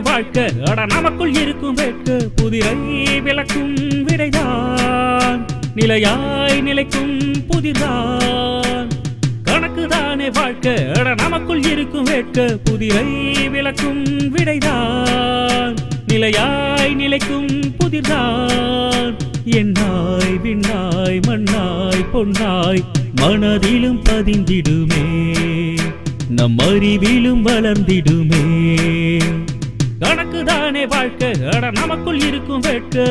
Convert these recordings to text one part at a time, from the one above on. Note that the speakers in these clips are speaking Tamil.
வாழ்க்கை அட நமக்குள் இருக்கும் வேட்கை புதிரை விளக்கும் விடைதான் நிலையாய் நிலைக்கும் புதிர்தான் கணக்குதானே வாழ்க்கை அட நமக்குள் இருக்கும் வேட்கை புதிரை விளக்கும் விடைதான் நிலையாய் நிலைக்கும் புதிர்தான் என்னாய் விண்ணாய் மண்ணாய் பொன்னாய் மனதிலும் பதிந்திடுமே நம் அறிவிலும் வளர்ந்திடுமே கணக்குதானே வாழ்க்கை அட நமக்குள் இருக்கும் வேட்கை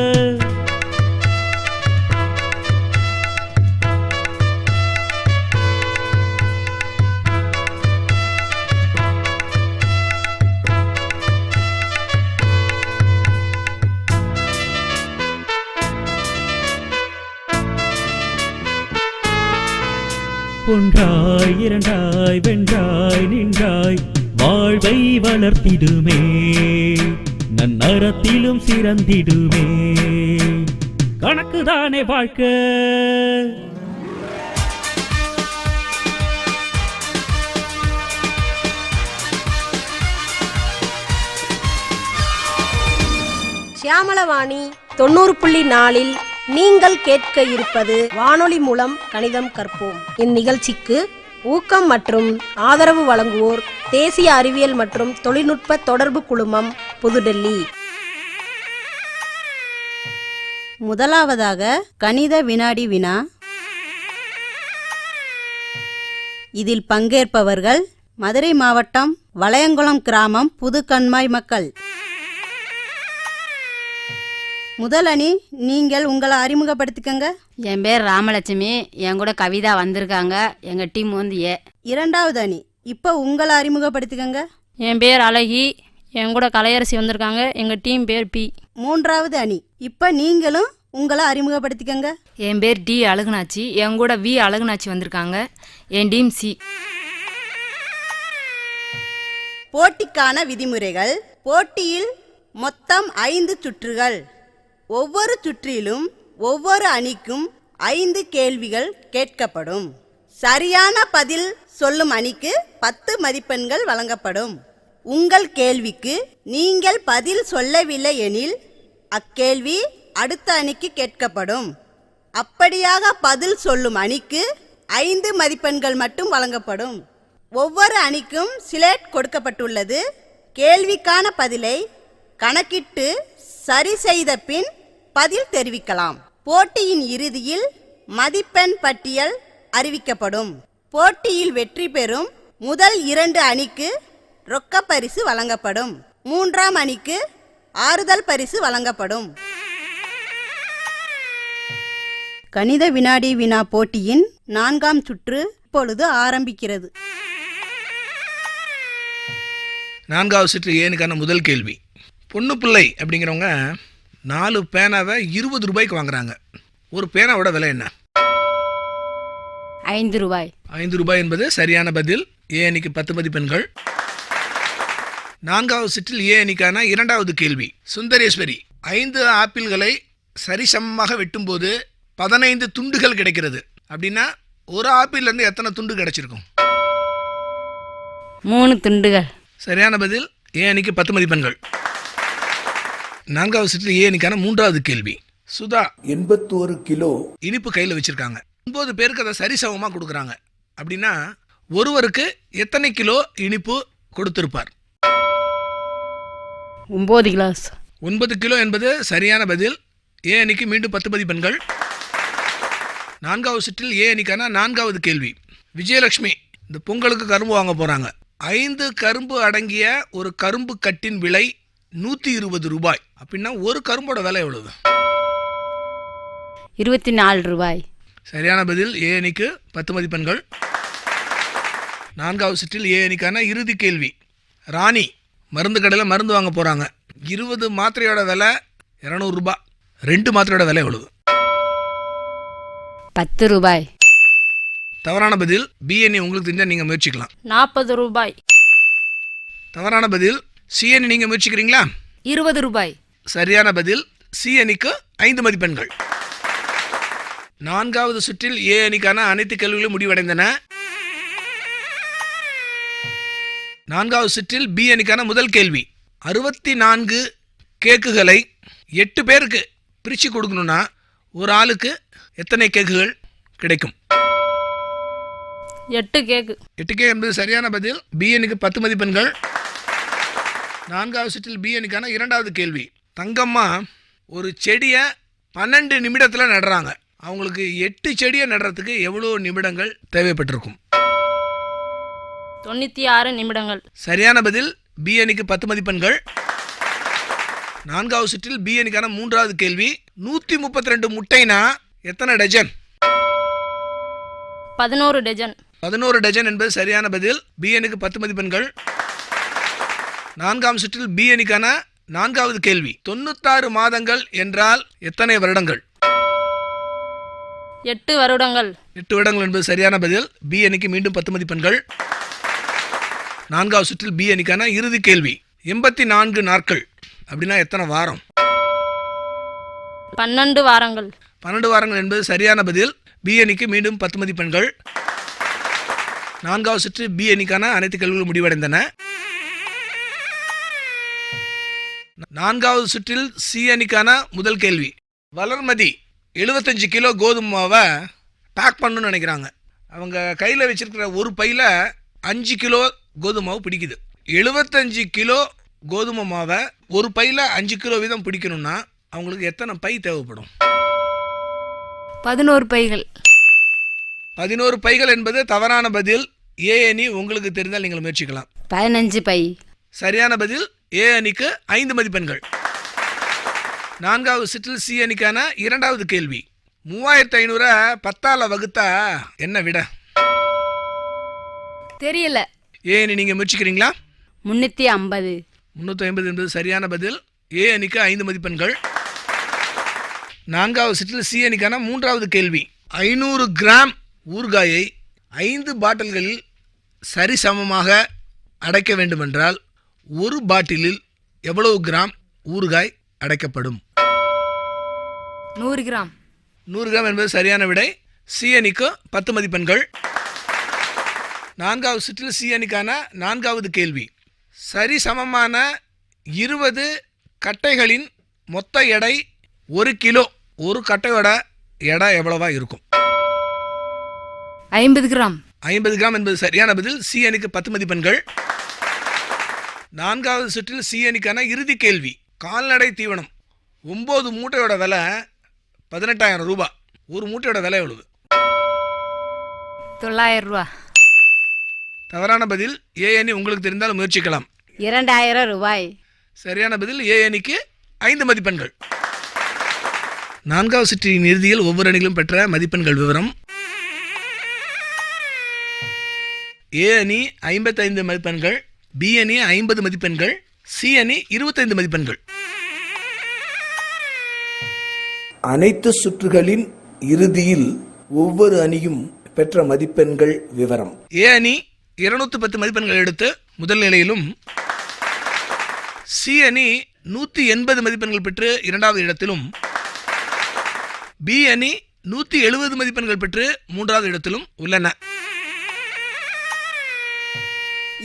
ஒன்றாய் இரண்டாய் வென்றாய் நின்றாய் வாழ்வை வளர்த்திடுமே நன்னறத்திலும் சிறந்திடுமே கணக்குதானே வாழ்க்கை சியாமளவாணி 90.4 நீங்கள் கேட்க இருப்பது வானொலி மூலம் கணிதம் கற்போம். இந்நிகழ்ச்சிக்கு ஊக்கம் மற்றும் ஆதரவு வழங்குவோர் தேசிய அறிவியல் மற்றும் தொழில்நுட்ப தொடர்பு குழுமம், புதுடெல்லி. முதலாவதாக கணித வினாடி வினா. இதில் பங்கேற்பவர்கள் மதுரை மாவட்டம் வளையங்குளம் கிராமம் புதுக்கண்மாய் மக்கள். முதல் அணி, நீங்கள் உங்களை அறிமுகப்படுத்திக்கங்க. என் பேர் ராமலட்சுமி, என் கூட கவிதா வந்திருக்காங்க. எங்கள் டீம் வந்து ஏ. இரண்டாவது அணி, இப்போ உங்களை அறிமுகப்படுத்திக்கங்க. என் பேர் அழகி, என் கூட கலையரசி வந்திருக்காங்க. எங்கள் டீம் பேர் பி. மூன்றாவது அணி, இப்போ நீங்களும் உங்களை அறிமுகப்படுத்திக்கங்க. என் பேர் டி அழகுனாச்சி, என் கூட வி அழகுனாச்சி வந்திருக்காங்க. என் டீம் சி. போட்டிக்கான விதிமுறைகள். போட்டியில் மொத்தம் 5 சுற்றுகள். ஒவ்வொரு சுற்றிலும் ஒவ்வொரு அணிக்கும் 5 கேள்விகள் கேட்கப்படும். சரியான பதில் சொல்லும் அணிக்கு 10 மதிப்பெண்கள் வழங்கப்படும். உங்கள் கேள்விக்கு நீங்கள் பதில் சொல்லவில்லை எனில் அக்கேள்வி அடுத்த அணிக்கு கேட்கப்படும். அப்படியாக பதில் சொல்லும் அணிக்கு 5 மதிப்பெண்கள் மட்டும் வழங்கப்படும். ஒவ்வொரு அணிக்கும் ஸ்லேட் கொடுக்கப்பட்டுள்ளது. கேள்விக்கான பதிலை கணக்கிட்டு சரி செய்த பின் பதில் தெரிவிக்கலாம். போட்டியின் இறுதியில் மதிப்பெண் பட்டியல் அறிவிக்கப்படும். போட்டியில் வெற்றி பெறும் முதல் 2 அணிக்கு ரொக்க பரிசு வழங்கப்படும். 3ஆம் அணிக்கு ஆறுதல் பரிசு வழங்கப்படும். கணித வினாடி வினா போட்டியின் 4ஆம் சுற்று இப்பொழுது ஆரம்பிக்கிறது. 4வது சுற்று ஏனுக்கான முதல் கேள்வி. பொண்ணு பிள்ளை அப்படிங்கிறவங்க 4 பேனாவை 20 ரூபாய்க்கு வாங்குறாங்க. ஒரு பேனாவோட விலை என்ன? 5 ரூபாய். 5 ரூபாய் என்பது சரியான பதில். ஏ அணிக்கு 10 மதிப்பெண்கள். 4வது சுற்றில் ஏ அணிக்கான 2வது கேள்வி. சுந்தரேஸ்வரி 5 ஆப்பிள்களை சரிசமமாக வெட்டும்போது 15 துண்டுகள் கிடைக்கிறது. அப்படின்னா ஒரு ஆப்பிள்லேருந்து எத்தனை துண்டு கிடைச்சிருக்கும்? 3 துண்டுகள். சரியான பதில். ஏ அணிக்கு 10 மதிப்பெண்கள். 4வது சுற்றில் ஏ அணிக்கான 3வது கேள்வி. சுதா 81 கிலோ இனிப்பு கையில் வச்சிருக்காங்க. 9 பேருக்கு அதை சரிசமமாக கொடுக்குறாங்க. அப்படின்னா ஒருவருக்கு எத்தனை கிலோ இனிப்பு கொடுத்திருப்பார்? 9 கிளாஸ். 9 கிலோ என்பது சரியான பதில். ஏ அணிக்கு மீண்டும் 10 மதிப்பெண்கள். 4வது சுற்றில் ஏ அணிக்கான 4வது கேள்வி. விஜயலட்சுமி இந்த பொங்கலுக்கு கரும்பு வாங்க போகிறாங்க. 5 கரும்பு அடங்கிய ஒரு கரும்பு கட்டின் விலை 120 ரூபாய். அப்படின்னா ஒரு கரும்போட விலை எவ்வளவு? 24 ரூபாய். சரியான பதில். ஏ அணிக்கு 10 மதிப்பெண்கள். 4வது சுற்றில் ஏ அணிக்கான இறுதி கேள்வி. ராணி மருந்து கடையில் மருந்து வாங்க போகிறாங்க. 20 மாத்திரையோட விலை 200 ரூபாய். 2 மாத்திரையோட விலை எவ்வளவு? 10 ரூபாய். தவறான பதில். பி அணி உங்களுக்கு தெரிஞ்சால் நீங்கள் முயற்சிக்கலாம். 40 ரூபாய். தவறான பதில். சி அணி நீங்கள் முயற்சிக்கிறீங்களா? 20 ரூபாய். சரியான பதில். சி அணிக்கு 5 மதிப்பெண்கள். 4வது சுற்றில் ஏ அணிக்கான அனைத்து கேள்விகளும் முடிவடைந்தன. 4வது சுற்றில் பி அணிக்கான முதல் கேள்வி. 64 கேக்குகளை 8 பேருக்கு பிரித்து கொடுக்கணும்னா ஒரு ஆளுக்கு எத்தனை கேக்குகள் கிடைக்கும்? 8 கேக்கு. 8 கேக் என்பது சரியான பதில். பிஎனுக்கு 10 மதிப்பெண்கள். 4வது சுற்றில் பிஎனுக்கான 2வது கேள்வி. தங்கம்மா ஒரு செடியை 12 நிமிடத்தில் நடுறாங்க. அவங்களுக்கு 8 செடியை நடுறதுக்கு எவ்வளோ நிமிடங்கள் தேவைப்பட்டிருக்கும்? 96 நிமிடங்கள். சரியான பதில். பிஎனுக்கு 10 மதிப்பெண்கள். 4வது சுற்றில் பிஎனுக்கான 3வது கேள்வி. 132 முட்டைனா எத்தனை டஜன்? 11 டஜன். 11 டஜன் என்பது சரியான பதில். பிஎனுக்கு 10 மதிப்பெண்கள். 4ஆம் சுற்றில் பிஎனுக்கான 4வது கேள்வி. 96 மாதங்கள் என்றால் எத்தனை வருடங்கள்? 8 வருடங்கள். 8 வருடங்கள் என்பது சரியான பதில். பிஎனுக்கு மீண்டும் 10 மதிப்பெண்கள். 4வது சுற்றில் பிஎனுக்கான இறுதி கேள்வி. 84 நாட்கள் அப்படின்னா எத்தனை வாரம்? 12 வாரங்கள். 12 வாரங்கள் என்பது சரியான பதில். பிஎனுக்கு மீண்டும் 10 மதிப்பெண்கள். 4வது சுற்று பிஎனுக்கான அனைத்து கேள்விகளும் முடிவடைந்தன. 4வது சுற்றில் சிஎனுக்கான முதல் கேள்வி. வளர்மதி 75 கிலோ கோதுமை மாவை பேக் பண்ணணும்னு நினைக்கிறாங்க. அவங்க கையில் வச்சிருக்கிற ஒரு பையில் 5 கிலோ கோதுமை மாவு பிடிக்குது. 75 கிலோ கோதுமை மாவை ஒரு பையில் 5 கிலோ வீதம் பிடிக்கணும்னா அவங்களுக்கு எத்தனை பை தேவைப்படும்? 11 பைகள். 11 பைகள் என்பது தவறான பதில். ஏ அணி உங்களுக்கு தெரிந்தால் நீங்கள் முயற்சிக்கலாம். 15 பை. சரியான பதில். ஏ அணிக்கு 5 மதிப்பெண்கள். 4வது சுற்றில் சி அணிக்கான 2வது கேள்வி. 3500 10ஆல் வகுத்தா என்ன விட? தெரியல. ஏ அணி நீங்கள் முயற்சிக்கிறீங்களா? 350. 350 என்பது சரியான பதில். ஏ அணிக்கு 5 மதிப்பெண்கள். 4வது சுற்றில் சி அணிக்கான 3வது கேள்வி. 500 கிராம் ஊறுகாயை 5 பாட்டில்களில் சரிசமமாக அடைக்க வேண்டுமென்றால் ஒரு பாட்டிலில் எவ்வளவு கிராம் ஊறுகாய் அடைக்கப்படும்? 100 கிராம். 100 கிராம் என்பது சரியான விடை. சி அணிக்கு 10 மதிப்பெண்கள். 4வது சுற்றில் சி அணிக்கான 4வது கேள்வி. சரிசமமான 20 கட்டைகளின் மொத்த எடை 1 கிலோ. ஒரு கட்டையோட எடை எவ்வளவா இருக்கும்? 50 கிராம். 50 கிராம் என்பது சரியான பதில். சி அணிக்கு 10 மதிப்பெண்கள். 4வது சுற்றில் சி அணிக்கான இறுதி கேள்வி. கால்நடை தீவனம் 9 மூட்டையோட விலை 18,000 ரூபாய். ஒரு மூட்டையோட விலை எவ்வளவு? 900 ரூபா. தவறான பதில். ஏ அணி உங்களுக்கு தெரிந்தால் முயற்சிக்கலாம். 2000 ரூபாய். சரியான பதில். ஏ அணிக்கு 5 மதிப்பெண்கள். 4வது சுற்றின் இறுதியில் ஒவ்வொரு அணிகளும் பெற்ற மதிப்பெண்கள் விவரம். ஏ அணி 55 மதிப்பெண்கள், பி அணி 50 மதிப்பெண்கள், சி அணி 25 மதிப்பெண்கள். அனைத்து சுற்றுகளின் இறுதியில் ஒவ்வொரு அணியும் பெற்ற மதிப்பெண்கள் விவரம். ஏ அணி 210 மதிப்பெண்கள் எடுத்து முதல் நிலையிலும், சி அணி 180 மதிப்பெண்கள் பெற்று 2வது இடத்திலும், பி அணி 170 மதிப்பெண்கள் பெற்று 3வது இடத்திலும் உள்ளன.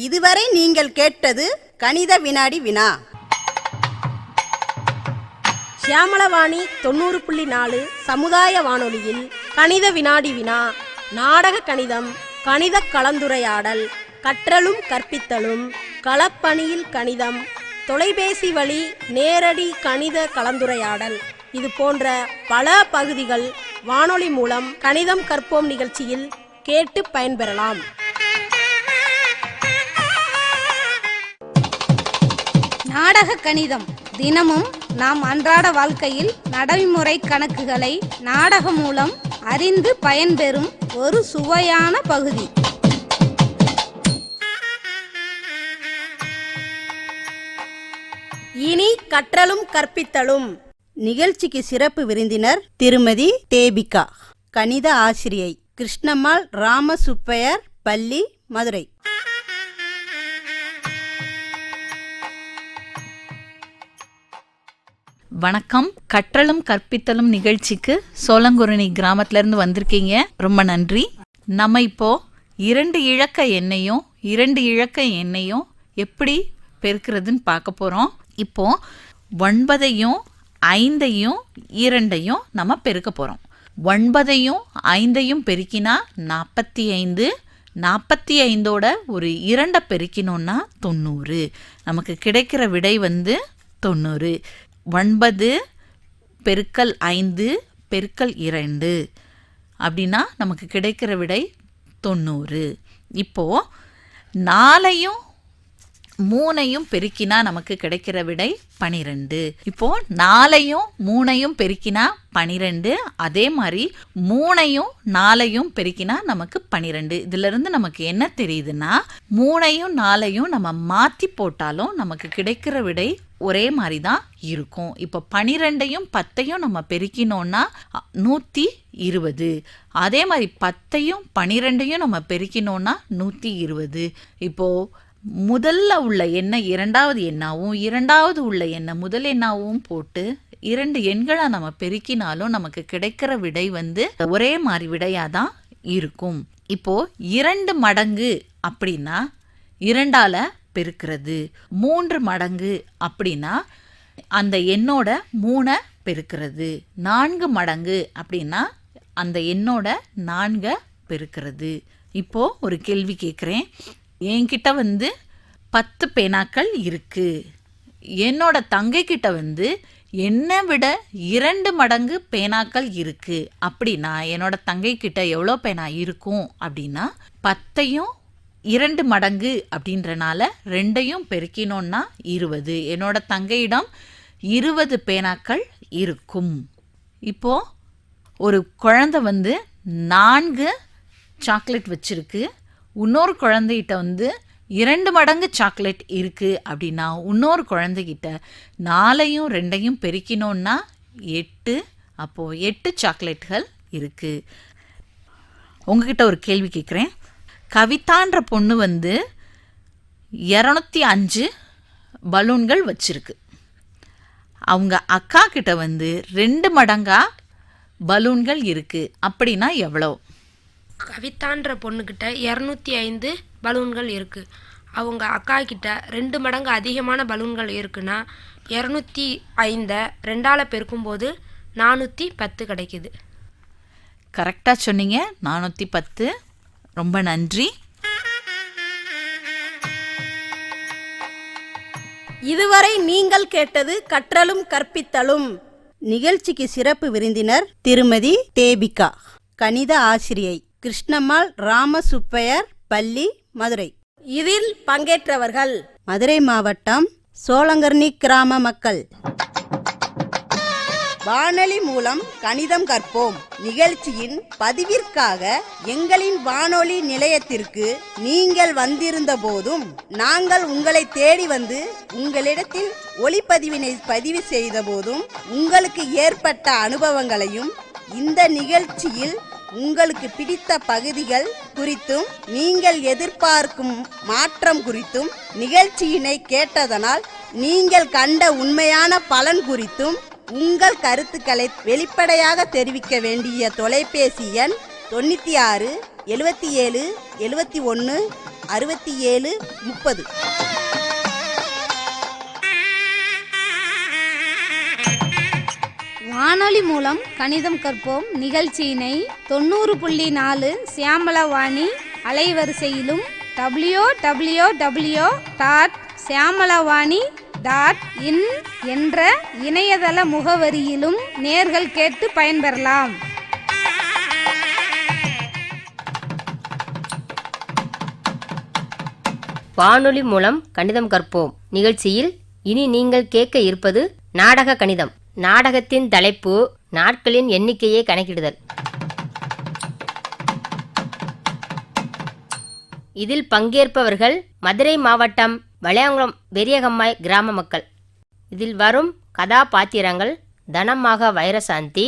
இதுவரை நீங்கள் கேட்டது கணித வினாடி வினா. சியாமளவாணி 90.4 சமுதாய வானொலியில் கணித வினாடி வினா, நாடக கணிதம், கணித கலந்துரையாடல், கற்றலும் கற்பித்தலும், களப்பணியில் கணிதம், தொலைபேசி வழி நேரடி கணித கலந்துரையாடல், இது போன்ற பல பகுதிகள் வானொலி மூலம் கணிதம் கற்போம் நிகழ்ச்சியில் கேட்டு பயன்பெறலாம். நாடக கணிதம் தினமும் நாம் அன்றாட வாழ்க்கையில் நடைமுறை கணக்குகளை நாடகம் மூலம் அறிந்து பயன்பெறும் ஒரு சுவையான பகுதி. இனி கற்றலும் கற்பித்தலும். நிகழ்ச்சிக்கு சிறப்பு விருந்தினர் திருமதி தேபிகா, கணித ஆசிரியை, கிருஷ்ணம்மாள் ராமசுப்பையர் பள்ளி, மதுரை. வணக்கம். கற்றலும் கற்பித்தலும் நிகழ்ச்சிக்கு சோளங்குரணி கிராமத்திலேருந்து வந்திருக்கீங்க, ரொம்ப நன்றி. நம்ம இப்போ 2 இலக்க எண்ணையும் 2 இலக்க எண்ணையும் எப்படி பெருக்கிறதுன்னு பார்க்க போகிறோம். இப்போ 9ஐயும் 5ஐயும் 2ஐயும் நம்ம பெருக்க போகிறோம். 9ஐயும் 5ஐயும் பெருக்கினா 45, 45ஓட ஒரு 2 பெருக்கினோன்னா 90. நமக்கு கிடைக்கிற விடை வந்து 90. 9 பெருக்கல் 5 பெருக்கல் 2 அப்படின்னா நமக்கு கிடைக்கிற விடை 90. இப்போது 4ஐயும் 3ஐயும் பெருக்கினா நமக்கு கிடைக்கிற விடை 12. இப்போது 4ஐயும் 3ஐயும் பெருக்கினா 12. அதே மாதிரி 3ஐயும் 4ஐயும் பெருக்கினா நமக்கு 12. இதிலிருந்து நமக்கு என்ன தெரியுதுன்னா 3ஐயும் 4ஐயும் நம்ம மாற்றி போட்டாலும் நமக்கு கிடைக்கிற விடை ஒரே மாதிரி தான் இருக்கும். இப்போ 12ஐயும் 10ஐயும் நம்ம பெருக்கினோன்னா 120. அதே மாதிரி 10ஐயும் 12ஐயும் நம்ம பெருக்கினோன்னா 120. இப்போது முதல்ல உள்ள எண்ணை இரண்டாவது எண்ணாவும் இரண்டாவது உள்ள எண்ணை முதல் எண்ணாவும் போட்டு 2 எண்களை நம்ம பெருக்கினாலும் நமக்கு கிடைக்கிற விடை வந்து ஒரே மாதிரி விடையாக தான் இருக்கும். இப்போது 2 மடங்கு அப்படின்னா 2ஆல் பெருக்கிறது. 3 மடங்கு அப்படின்னா அந்த எண்ணோட 3 பெருக்கிறது. 4 மடங்கு அப்படின்னா அந்த எண்ணோட 4 பெருக்கிறது. இப்போது ஒரு கேள்வி கேட்குறேன். என்கிட்ட வந்து 10 பேனாக்கள் இருக்குது. என்னோட தங்கைக்கிட்ட வந்து என்னை விட 2 மடங்கு பேனாக்கள் இருக்குது அப்படின்னா என்னோட தங்கைக்கிட்ட எவ்வளோ பேனா இருக்கும் அப்படின்னா 10ஐயும் 2 மடங்கு அப்படின்றனால 2ஐயும் பெருக்கினோன்னா 20. என்னோட தங்கையிடம் 20 பேனாக்கள் இருக்கும். இப்போது ஒரு குழந்தை வந்து 4 சாக்லேட் வச்சுருக்கு. இன்னொரு குழந்தைகிட்ட வந்து 2 மடங்கு சாக்லேட் இருக்குது அப்படின்னா இன்னொரு குழந்தைகிட்ட 4ஐயும் 2ஐயும் பெருக்கினோன்னா 8. அப்போது 8 சாக்லேட்கள் இருக்குது. உங்ககிட்ட ஒரு கேள்வி கேட்குறேன். கவிதான்ற பொண்ணு வந்து 205 பலூன்கள் வச்சுருக்கு. அவங்க அக்கா கிட்ட வந்து 2 மடங்கா பலூன்கள் இருக்குது அப்படின்னா எவ்வளோ? கவிதான்ற பொண்ணுக்கிட்ட 205 பலூன்கள் இருக்குது. அவங்க அக்கா கிட்ட 2 மடங்கு அதிகமான பலூன்கள் இருக்குன்னா 205 2ஆல் பெருக்கும்போது 410 கிடைக்குது. கரெக்டாக சொன்னீங்க. 410. ரொம்ப நன்றி. இதுவரை நீங்கள் கேட்டது கற்றலும் கற்பித்தலும். நிகழ்ச்சிக்கு சிறப்பு விருந்தினர் திருமதி தேபிகா, கணித ஆசிரியை, கிருஷ்ணம்மாள் ராமசுப்பையர் பள்ளி, மதுரை. இதில் பங்கேற்றவர்கள் மதுரை மாவட்டம் சோளங்கர்ணி கிராம மக்கள். வானொலி மூலம் கணிதம் கற்போம் நிகழ்ச்சியின் பதிவிற்காக எங்களின் வானொலி நிலையத்திற்கு நீங்கள் வந்திருந்த போதும் நாங்கள் உங்களை தேடி வந்து உங்களிடத்தில் ஒளிப்பதிவினை பதிவு செய்த போதும் உங்களுக்கு ஏற்பட்ட அனுபவங்களையும் இந்த நிகழ்ச்சியில் உங்களுக்கு பிடித்த பகுதிகள் குறித்தும் நீங்கள் எதிர்பார்க்கும் மாற்றம் குறித்தும் நிகழ்ச்சியினை கேட்டதனால் நீங்கள் கண்ட உண்மையான பலன் குறித்தும் உங்கள் கருத்துக்களை வெளிப்படையாக தெரிவிக்க வேண்டிய தொலைபேசி எண் 96 77 71 67 30. வானொலி மூலம் கணிதம் கற்போம் நிகழ்ச்சியினை 90.4 சியாமலவாணி அலைவரிசையிலும் www.சியாமலவாணி.in என்ற இணையதள முகவரியிலும் நேர்கள் கேட்டு பயன்பெறலாம். வானொலி மூலம் கணிதம் கற்போம் நிகழ்ச்சியில் இனி நீங்கள் கேட்க இருப்பது நாடக கணிதம். நாடகத்தின் தலைப்பு நாட்களின் எண்ணிக்கையை கணக்கிடுதல். இதில் பங்கேற்பவர்கள் மதுரை மாவட்டம் வளையங்குளம் பெரியகம்மாய் கிராம மக்கள். இதில் வரும் கதாபாத்திரங்கள் தனமாக வைரசாந்தி,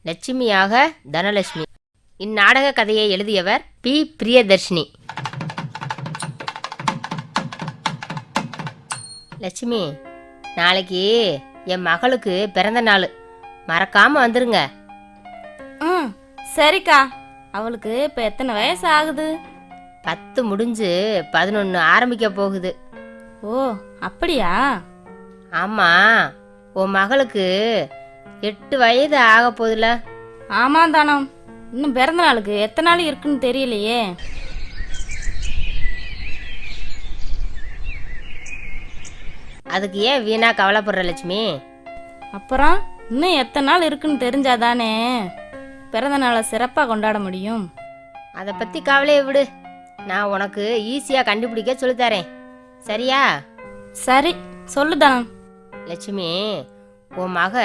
லட்சுமியாக தனலட்சுமி. இந்நாடக கதையை எழுதியவர் பி. பிரியதர்ஷினி. லட்சுமி, நாளைக்கு என் மகளுக்கு பிறந்த நாள், மறக்காம வந்துருங்க. சரிக்கா. அவளுக்கு இப்போ எத்தனை வயசு ஆகுது? 10 முடிஞ்சு 11 ஆரம்பிக்க போகுது. ஓ அப்படியா? ஆமாம், உன் மகளுக்கு 8 வயது ஆக போதில்ல? ஆமாம் தானம். இன்னும் பிறந்த நாளுக்கு எத்தனை நாள் இருக்குன்னு தெரியலையே. அதுக்கு ஏன் வீணா கவலைப்படுற லட்சுமி? அப்புறம் இன்னும் எத்தனை நாள் இருக்குன்னு தெரிஞ்சாதானே பிறந்த நாளை சிறப்பாக கொண்டாட முடியும். அதை பற்றி கவலையை விடு, நான் உனக்கு ஈஸியாக கண்டுபிடிக்க சொல்லித்தரேன், சரியா? சரி சொல்லு தானம். லட்சுமி, உன் மக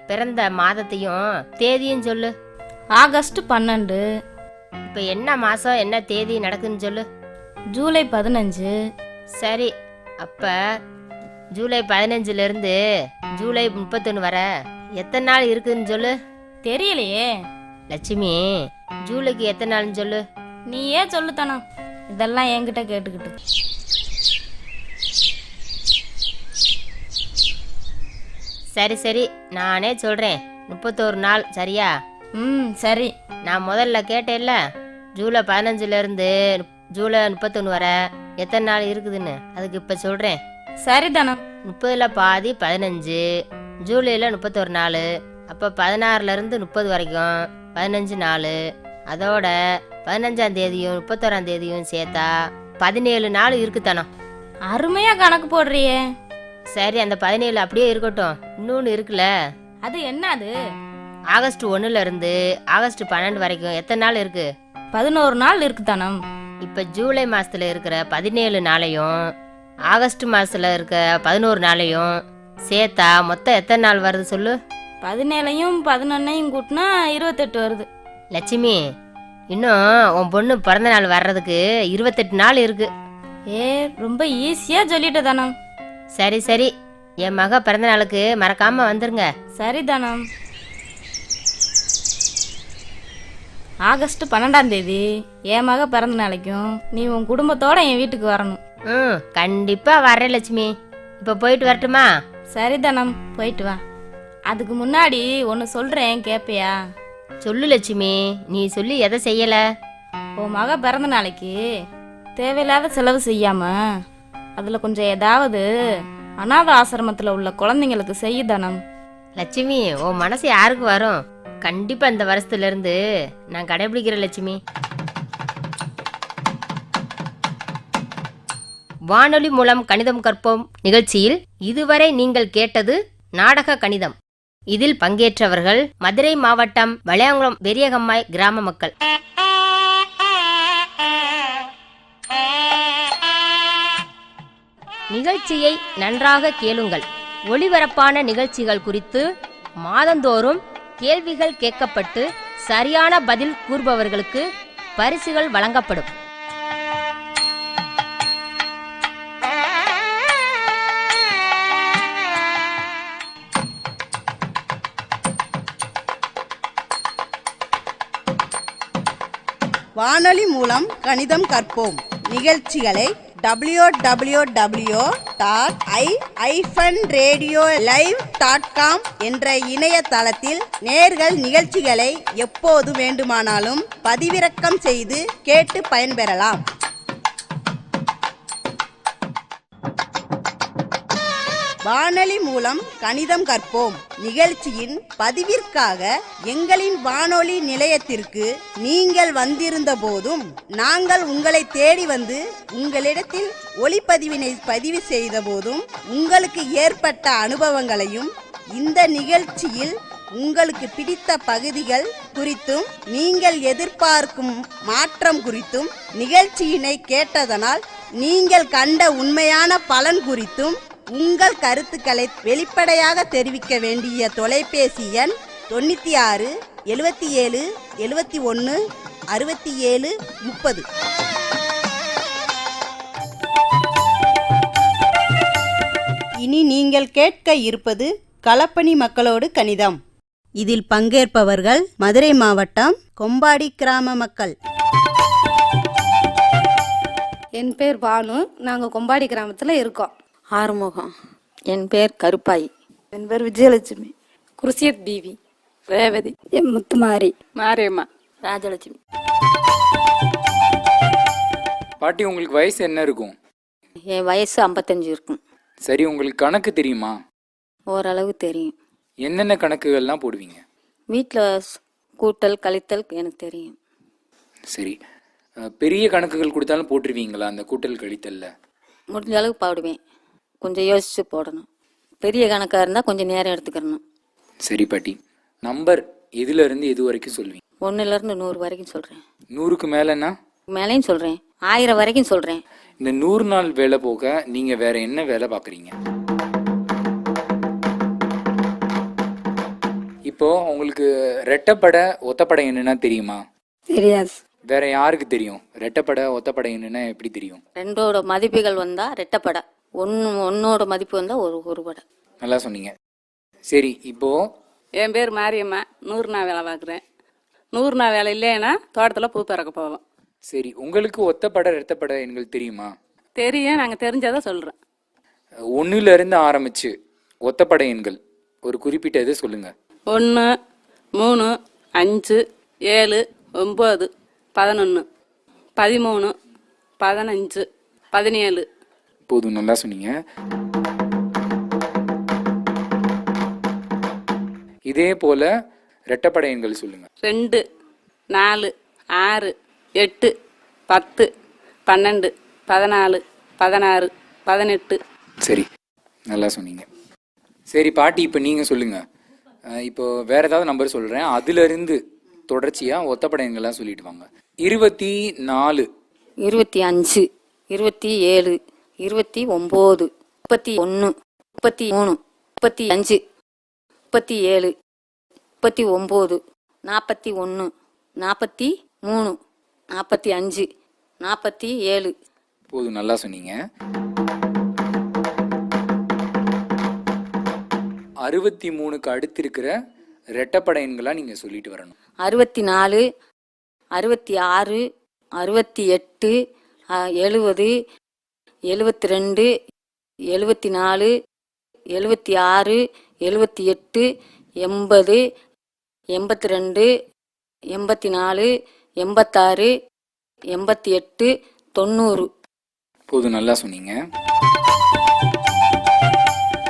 பிறந்த மாதத்தையும் தேதியும் சொல்லு. ஆகஸ்ட் 12. இப்போ என்ன மாதம் என்ன தேதி நடக்குதுன்னு சொல்லு. ஜூலை 15. சரி, அப்போ ஜூலை 15லேருந்து ஜூலை 31 வர எத்தனை நாள் இருக்குதுன்னு சொல்லு. தெரியலையே. லட்சுமி, ஜூலைக்கு எத்தனை நாள்னு சொல்லு. நீயே சொல்லு தானம், இதெல்லாம் என்கிட்ட கேட்டுக்கிட்டு. சரி சரி, நானே சொல்கிறேன், 31 நாள், சரியா? சரி. நான் முதல்ல கேட்டேன்ல, ஜூலை 15லேருந்து ஜூலை 31 வர எத்தனை நாள் இருக்குதுன்னு, அதுக்கு இப்போ சொல்கிறேன். சரி தானம். 30ல் பாதி 15, ஜூலையில் 31 நாள், அப்போ 16லேருந்து 30 வரைக்கும் 15 நாள். அதோட 15ஆம் தேதியும் 31ஆம் தேதியும் சேர்த்தா 17 நாள் இருக்குத்தானோ. அருமையாக கணக்கு போடுறியே. சரி, அந்த 17 அப்படியே இருக்கட்டும். இன்னொன்று இருக்குல்ல, அது என்ன? அது ஆகஸ்ட் 1லேருந்து ஆகஸ்ட் 12 வரைக்கும் எத்தனை நாள் இருக்கு? 11 நாள் இருக்கு தானம். இப்போ ஜூலை மாதத்தில் இருக்கிற 17 நாளையும் ஆகஸ்ட் மாதத்தில் இருக்க 11 நாளையும் சேர்த்தா மொத்தம் எத்தனை நாள் வருது சொல்லு. 17ஐயும் 11ஐயும் கூட்டினா 28 வருது. லட்சுமி, இன்னும் உன் பொண்ணு பிறந்த நாள் வர்றதுக்கு 28 நாள் இருக்கு. ரொம்ப ஈஸியாக சொல்லிட்டு தானம். சரி சரி, என் மக பிறந்த நாளுக்கு மறக்காம வந்துருங்க. சரி தானம். ஆகஸ்ட் 12ஆம் தேதி என் மக பிறந்த நாளைக்கும் நீ உன் குடும்பத்தோட என் வீட்டுக்கு வரணும். கண்டிப்பா வரேன் லட்சுமி. இப்போ போயிட்டு வரட்டுமா? சரி தானம், போயிட்டு வா. அதுக்கு முன்னாடி ஒன்று சொல்கிறேன், கேட்பியா? சொல்லு லட்சுமி, நீ சொல்லி எதை செய்யல? உன் மக பிறந்த நாளைக்கு தேவையில்லாத செலவு செய்யாம அதில் கொஞ்சம் ஏதாவது அநாத ஆசிரமத்தில் உள்ள குழந்தைங்களுக்கு செய்ய தானம். லட்சுமி, உன் மனசு யாருக்கு வரும்? கண்டிப்பா இந்த வருஷத்துல இருந்து நான் கடைபிடிக்கிறேன் லட்சுமி. வானொலி மூலம் கணிதம் கற்போம் நிகழ்ச்சியில் இதுவரை நீங்கள் கேட்டது நாடக கணிதம். இதில் பங்கேற்றவர்கள் மதுரை மாவட்டம் வளையாங்குளம் பெரியகம்மாய் கிராம மக்கள். நிகழ்ச்சியை நன்றாக கேளுங்கள். ஒளிபரப்பான நிகழ்ச்சிகள் குறித்து மாதந்தோறும் கேள்விகள் கேட்கப்பட்டு சரியான பதில் கூறுபவர்களுக்கு பரிசுகள் வழங்கப்படும். வானொலி மூலம் கணிதம் கற்போம் நிகழ்ச்சிகளை www.i-radiolive.com என்ற இணையதளத்தில் நேர்கள் நிகழ்ச்சிகளை எப்போது வேண்டுமானாலும் பதிவிறக்கம் செய்து கேட்டு பயன்பெறலாம். வானொலி மூலம் கணிதம் கற்போம் நிகழ்ச்சியின் பதிவிற்காக எங்களின் வானொலி நிலையத்திற்கு நீங்கள் வந்திருந்த போதும் நாங்கள் உங்களை தேடி வந்து உங்களிடத்தில் ஒளிப்பதிவினை பதிவு செய்த போதும் உங்களுக்கு ஏற்பட்ட அனுபவங்களையும் இந்த நிகழ்ச்சியில் உங்களுக்கு பிடித்த பகுதிகள் குறித்தும் நீங்கள் எதிர்பார்க்கும் மாற்றம் குறித்தும் நிகழ்ச்சியினை கேட்டதனால் நீங்கள் கண்ட உண்மையான பலன் குறித்தும் உங்கள் கருத்துக்களை வெளிப்படையாக தெரிவிக்க வேண்டிய தொலைபேசி எண் 96 77 71 67 30. இனி நீங்கள் கேட்க இருப்பது களப்பணி மக்களோடு கணிதம். இதில் பங்கேற்பவர்கள் மதுரை மாவட்டம் கொம்பாடி கிராம மக்கள். என் பேர் பானு, நாங்கள் கொம்பாடி கிராமத்தில் இருக்கோம். ஆறுமுகம். என் பேர் கருப்பாய். என் பேர் விஜயலட்சுமி. குருசியத் பீவி. ரேவதி. என் முத்துமாரி. மாரியம்மா. ராஜலட்சுமி. பாட்டி, உங்களுக்கு வயசு என்ன இருக்கும்? என் வயசு 55 இருக்கும். சரி, உங்களுக்கு கணக்கு தெரியுமா? ஓரளவு தெரியும். என்னென்ன கணக்குகள்லாம் போடுவீங்க? வீட்டில் கூட்டல் கழித்தல் எனக்கு தெரியும். சரி, பெரிய கணக்குகள் கொடுத்தாலும் போட்டுருவீங்களா அந்த கூட்டல் கழித்தல்ல? முடிஞ்ச அளவு போடுவேன். கொஞ்சம் யோசித்து போடணும். பெரிய கணக்காக இருந்தால் கொஞ்சம் நேரம் எடுத்துக்கிறணும். சரி பாட்டி, நம்பர் எதுல இருந்து எது வரைக்கும் சொல்லுவீங்க? 1லேருந்து 100 வரைக்கும் சொல்கிறேன். 100க்கு மேலன்னா? மேலேயும் சொல்கிறேன். 1000 வரைக்கும் சொல்கிறேன். இந்த 100 நாள் வேலை போக நீங்க வேற என்ன வேலை பார்க்குறீங்க? இப்போ உங்களுக்கு ரெட்டப்படை ஒத்தப்படை என்னன்னா தெரியுமா? தெரியாது. வேற யாருக்கு தெரியும்? ரெட்டப்படை ஒத்தப்படை என்னன்னா எப்படி தெரியும்? ரெண்டோட மதிப்புகள் வந்தால் ரெட்டப்படை, ஒன்னோட மதிப்பு வந்தால் ஒரு படை. நல்லா சொன்னீங்க. சரி, இப்போ என் பேர் மாரியம்மா. 100 நாள் வேலை பார்க்குறேன். 100 நாள் வேலை இல்லைன்னா தோட்டத்தில் பூ பறக்க போவோம். சரி, உங்களுக்கு ஒத்தப்படை ரெட்டப்படை எங்களுக்கு தெரியுமா? தெரியும், நாங்கள் தெரிஞ்சதை சொல்கிறோம். 1ல இருந்து ஆரம்பிச்சு ஒத்தப்படை எண்கள் ஒரு குறிப்பிட்ட இது சொல்லுங்க. 1, 3, 5, 7, 9, 11, 13, 15, 17. போதும், நல்லா சொன்னீங்க. இதே போல ரெட்டப்படை எண்கள் சொல்லுங்க. 2, 4, 6, 8, 10, 12, 14, 16, 18. சரி, நல்லா சொன்னீங்க. சரி பாட்டி, இப்போ நீங்கள் சொல்லுங்க. இப்போ வேற ஏதாவது நம்பர் சொல்கிறேன், அதுலேருந்து தொடர்ச்சியாக ஒத்தப்படை எண்கள்லாம் சொல்லிட்டு வாங்க. 24, 25, 27, 29, 31, 33, 35, 37, 39, 41, 43, 45, 47. போதும், நல்லா சொன்னீங்க. 63க்கு அடுத்து இருக்கிற ரெட்டப்படை எண்களாக நீங்கள் சொல்லிட்டு வரணும். 64, 66, 68, 70, 72, 74, 76, 78, 80, 82, 84, 86, 88, 90. போதும், நல்லா சொன்னீங்க.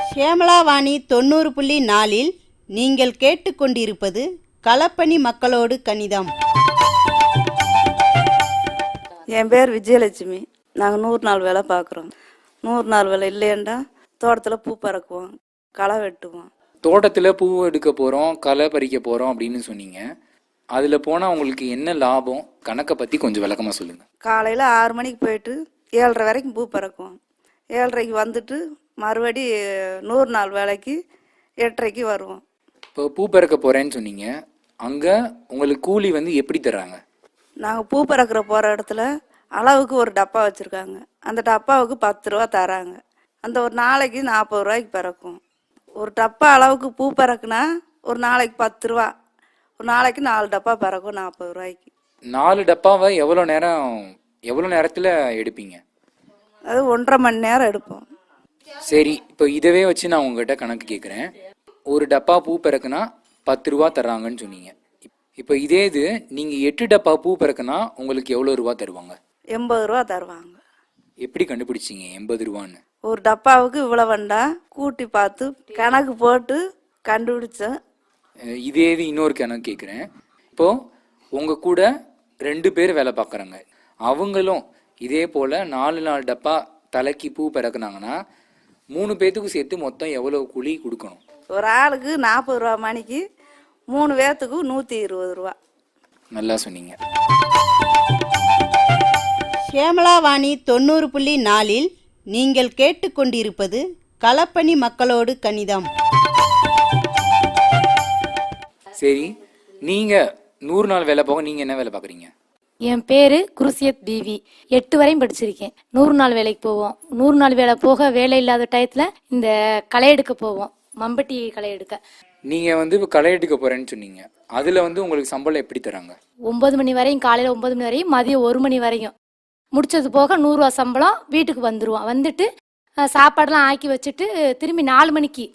ஷியாமளாவாணி 90.4 நீங்கள் கேட்டுக்கொண்டிருப்பது களப்பணி மக்களோடு கணிதம். என் பேர் விஜயலட்சுமி. நாங்கள் 100 நாள் வேலை பார்க்குறோம். 100 நாள் வேலை இல்லையண்டா தோட்டத்தில் பூ பறக்குவோம், களை வெட்டுவோம். தோட்டத்தில் பூ எடுக்க போகிறோம், களை பறிக்க போகிறோம் அப்படின்னு சொன்னீங்க. அதில் போனால் உங்களுக்கு என்ன லாபம்? கணக்கை பற்றி கொஞ்சம் விளக்கமாக சொல்லுங்கள். காலையில் 6 மணிக்கு போயிட்டு 7:30 வரைக்கும் பூ பறக்குவோம். 7:30க்கு வந்துட்டு மறுபடி 100 நாள் வேலைக்கு 8:30க்கு வருவோம். இப்போ பூ பறக்க போகிறேன்னு சொன்னீங்க, அங்கே உங்களுக்கு கூலி வந்து எப்படி தர்றாங்க? நாங்கள் பூ பறக்கிற போகிற இடத்துல அளவுக்கு ஒரு டப்பா வச்சுருக்காங்க. அந்த டப்பாவுக்கு 10 ரூபா தராங்க. அந்த ஒரு நாளைக்கு 40 ரூபாய்க்கு பறக்கும். ஒரு டப்பா அளவுக்கு பூ பறக்குனா ஒரு நாளைக்கு 10 ரூபா. ஒரு நாளைக்கு 4 டப்பா பறக்கும் 40 ரூபாய்க்கு. 4 டப்பாவை எவ்வளோ நேரத்தில் எடுப்பீங்க? அது 1.5 மணி நேரம் எடுப்போம். சரி, இப்போ இதவே வச்சு நான் உங்ககிட்ட கணக்கு கேட்குறேன். ஒரு டப்பா பூ பறக்குனா 10 ரூபா தர்றாங்கன்னு சொன்னீங்க. இப்போ இதே இது நீங்கள் 8 டப்பா பூ பறக்குனா உங்களுக்கு எவ்வளோ ரூபா தருவாங்க? 80 ரூபா தருவாங்க. எப்படி கண்டுபிடிச்சிங்க 80 ரூபான்னு? ஒரு டப்பாவுக்கு இவ்வளோ வண்டா கூட்டி பார்த்து கணக்கு போட்டு கண்டுபிடிச்சேன். இதே இது இன்னொரு கணக்கு கேட்குறேன். இப்போது உங்கள் கூட 2 பேர் வேலை பார்க்குறாங்க. அவங்களும் இதே போல் 4 டப்பா தலைக்கு பூ பறக்குனாங்கன்னா 3 பேர்த்துக்கும் சேர்த்து மொத்தம் எவ்வளோ கூலி கொடுக்கணும்? ஒரு ஆளுக்கு 40 ரூபா மணிக்கு 3 பேர்த்துக்கு 120 ரூபா. நல்லா சொன்னீங்க. ஷியாமளாவாணி 90.4 நீங்கள் கேட்டுக்கொண்டிருப்பது களப்பணி மக்களோடு கணிதம். சரி, நீங்கள் 100 நாள் வேலை போக நீங்கள் என்ன வேலை பார்க்குறீங்க? என் பேர் குருசியத் பிவி. 8 வரையும் படிச்சிருக்கேன். 100 நாள் வேலைக்கு போவோம். 100 நாள் வேலை போக வேலை இல்லாத டயத்தில் இந்த களை எடுக்க போவோம், மம்பட்டி களை எடுக்க. நீங்கள் வந்து இப்போ களை எடுக்க போகிறேன்னு சொன்னீங்க. அதில் வந்து உங்களுக்கு சம்பளம் எப்படி தராங்க? 9 மணி வரையும், காலையில் 9 மணி வரையும், மதியம் 1 மணி வரையும். முடிச்சது போக 100 ரூபா சம்பளம். வீட்டுக்கு வந்துடுவோம். வந்துட்டு சாப்பாடெல்லாம் ஆக்கி வச்சுட்டு திரும்பி 4 மணிக்கு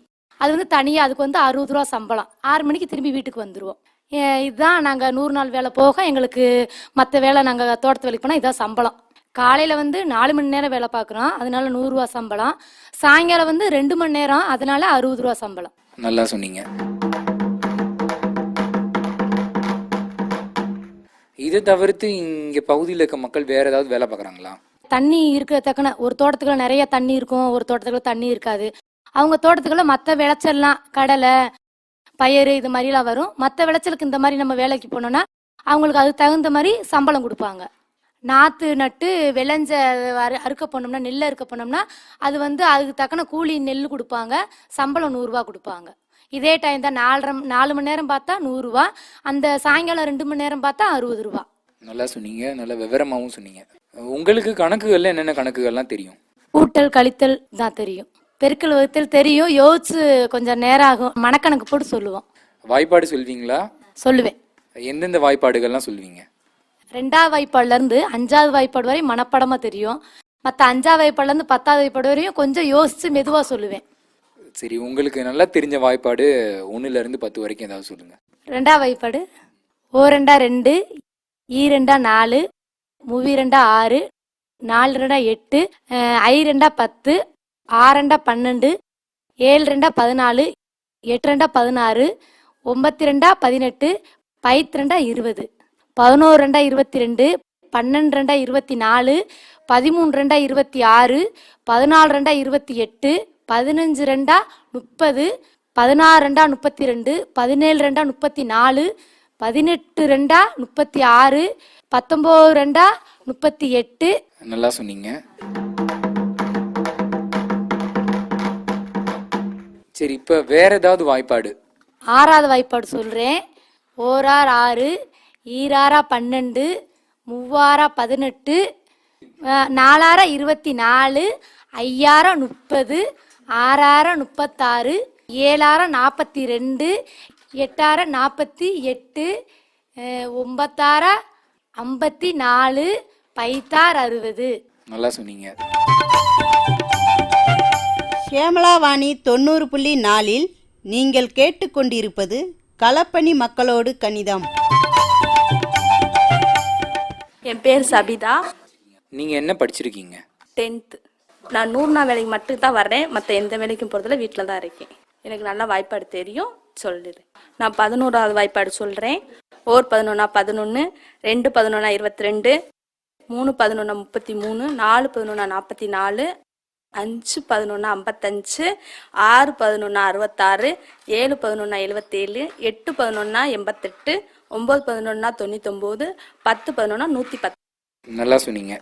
அது வந்து தனியாக அதுக்கு வந்து 60 ரூபா சம்பளம். 6 மணிக்கு திரும்பி வீட்டுக்கு வந்துடுவோம். இதுதான் நாங்கள் 100 நாள் வேலை போக எங்களுக்கு மற்ற வேலை நாங்கள் தோட்டத்து வேலைக்கு போனால் இதான் சம்பளம். காலையில் வந்து 4 மணி நேரம் வேலை பார்க்குறோம், அதனால 100 ரூபா சம்பளம். சாயங்காலம் வந்து 2 மணி நேரம், அதனால 60 ரூபா சம்பளம். நல்லா சொன்னீங்க. இதை தவிர்த்து இங்கே பகுதியில் இருக்க மக்கள் வேற ஏதாவது வேலை பார்க்குறாங்களா? தண்ணி இருக்கிற தக்கன ஒரு தோட்டத்துக்குள்ள நிறைய தண்ணி இருக்கும், ஒரு தோட்டத்துக்குள்ள தண்ணி இருக்காது. அவங்க தோட்டத்துக்குள்ள மற்ற விளைச்சல்லாம் கடலை பயிறு இது மாதிரிலாம் வரும். மற்ற விளைச்சலுக்கு இந்த மாதிரி நம்ம வேலைக்கு போனோம்னா அவங்களுக்கு அது தகுந்த மாதிரி சம்பளம் கொடுப்பாங்க. நாற்று நட்டு விளைஞ்ச அறுக்க போனோம்னா, நெல் அறுக்க போனோம்னா அது வந்து அதுக்கு தக்கன கூலி நெல் கொடுப்பாங்க, சம்பளம் 100 ரூபா கொடுப்பாங்க. இதே டைம் தான் 4 மணி நேரம் பார்த்தா 100 ரூபா, அந்த சாயங்காலம் 2 மணி நேரம் பார்த்தா 60 ரூபா. நல்லா சொன்னீங்க, நல்ல விவரமாகவும் சொன்னீங்க. உங்களுக்கு கணக்குகள்ல என்னென்ன கணக்குகள்லாம் தெரியும்? கூட்டல் கழித்தல் தான் தெரியும், பெருக்கல் வகுத்தல் தெரியும், யோசிச்சு கொஞ்சம் நேரம் ஆகும், மனக்கணக்கு போட்டு சொல்லுவோம். வாய்ப்பாடு சொல்வீங்களா? சொல்லுவேன். எந்தெந்த வாய்ப்பாடுகள்லாம் சொல்லுவீங்க? 2வது வாய்ப்பாடுல இருந்து 5வது வாய்ப்பாடு வரை மனப்படமா தெரியும். மற்ற 5வது வாய்ப்பாடுல இருந்து 10வது வாய்ப்பாடு வரையும் கொஞ்சம் யோசிச்சு மெதுவா சொல்லுவேன். சரி, உங்களுக்கு நல்லா தெரிஞ்ச வாய்ப்பாடு 1ல இருந்து 10 வரைக்கும் ஏதாவது சொல்லுங்க. 2வது வாய்ப்பாடு ஓ 2 2, ஈ 2 4, மூவி 2 6, 4 2 8, ஐ 2 10, 6 2 12, 7 2 14, 8 2 16, 9 2 18, 5 2 20, 11 2 22, 12 2 24, 13 2 26, 14 2 28, 15 2 30, 16 2 32, 17 2 34, 18 2 36, 19 2 38. நல்லா சொன்னீங்க. சரி, இப்ப வேற ஏதாவது வாய்ப்பாடு? 6வது வாய்ப்பாடு சொல்றேன். ஓரார் 6, ஈராரா 12, மூவாரா 18, 4ஆரா 24, 5ஆரா 30, 6ஆரா 36, 7ஆரா 42, 8ஆரா 48, 9ஆரா 54, 5ஆர் 60. நல்லா சொன்னீங்க. ஷியாமளாவாணி 90.4 நீங்கள் கேட்டுக்கொண்டிருப்பது களப்பணி மக்களோடு கணிதம். என் பேர் சபிதா. நீங்க என்ன படிச்சிருக்கீங்க? 10th. நான் 100 நாள் வேலைக்கு மட்டும் தான் வர்றேன், மற்ற எந்த வேலைக்கும் போகிறதில்ல, வீட்டில் தான் இருக்கேன். எனக்கு நல்லா வாய்ப்பாடு தெரியும், சொல்லிடுறேன். நான் 11வது வாய்ப்பாடு சொல்கிறேன். ஓர் 11 11, 2 11 22, 3 11 33, 4 11 44, 5 11 55, 6 11 66, 7 11 77, 8 11 88, 9 11 99, 10 11 110. நல்லா சொன்னீங்க.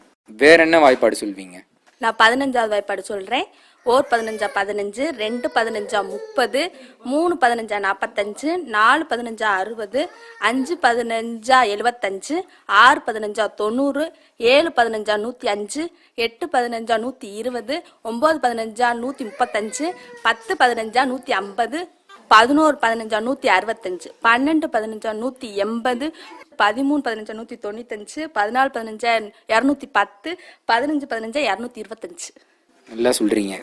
வேற என்ன வாய்ப்பாடு சொல்வீங்க? நான் 15வது வாய்ப்பாடு சொல்கிறேன். ஓர் 15 15, 2 15 30, 3 15 45, 4 15 60, 5 15 75, 6 15 90, 7 15 105, 8 15 120, 9 15 135, 10 15 150, 11 15 165, 12 15 180, 13 15 195, 14 15 210, 15 15 225. நல்லா சொல்றீங்க.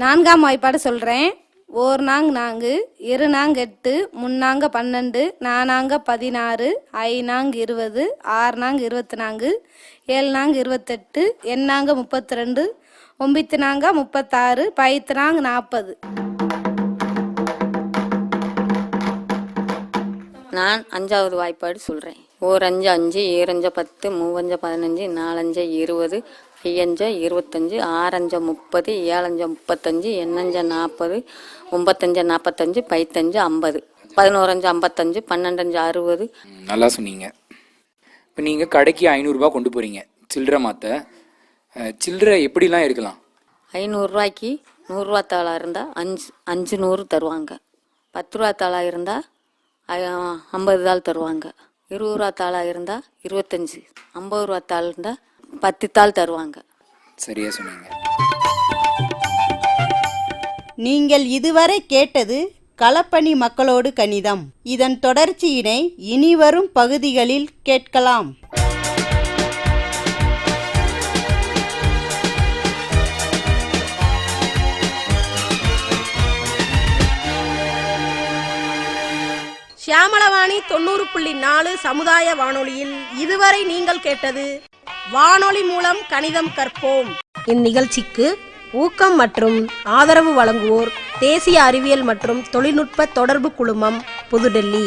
4ஆம் வாய்ப்பாடு சொல்கிறேன். ஓர் நாங் 4, இரு நாங் 8, முன்னாங்க 12, நானாங்க 16, ஐநாங் 20, 6 நாங் 24, 7 நாங் 28, எண்ணாங்க 32, 9 நாங்க 36, 10 நாங் 40. நான் 5வது வாய்ப்பாடு சொல்கிறேன். ஓர் 5 5, ஈரஞ்ச 10, மூவஞ்ச 15, 4 20, 5 25, 6 30, 7 35, 8 40, 9 45, 15 50, 11 55, 12 60. நல்லா சொன்னீங்க. இப்போ நீங்க கடைக்கு 500 ரூபாய் கொண்டு போறீங்க சில்லறை மாத்த. சில்லறை எப்படிலாம் இருக்கலாம்? 500 ரூபாய்க்கு 100 ரூபா தாளா இருந்தால் 500 தருவாங்க. 10 ரூபா தாளா இருந்தால் 50 தாள் தருவாங்க. 20 ரூபா தாளாக இருந்தால் 25, 50 ரூபா தாள் இருந்தால் 10 தாள் தருவாங்க. சரியா சொன்னீங்க. நீங்கள் இதுவரை கேட்டது களப்பணி மக்களோடு கணிதம். இதன் தொடர்ச்சியினை இனிவரும் பகுதிகளில் கேட்கலாம். ஷியாமளவாணி 90.4 சமுதாய வானொலியில் இதுவரை நீங்கள் கேட்டது வானொலி மூலம் கணிதம் கற்போம். இந்நிகழ்ச்சிக்கு ஊக்கம் மற்றும் ஆதரவு வழங்குவோர் தேசிய அறிவியல் மற்றும் தொழில்நுட்ப தொடர்பு குழுமம், புதுடெல்லி.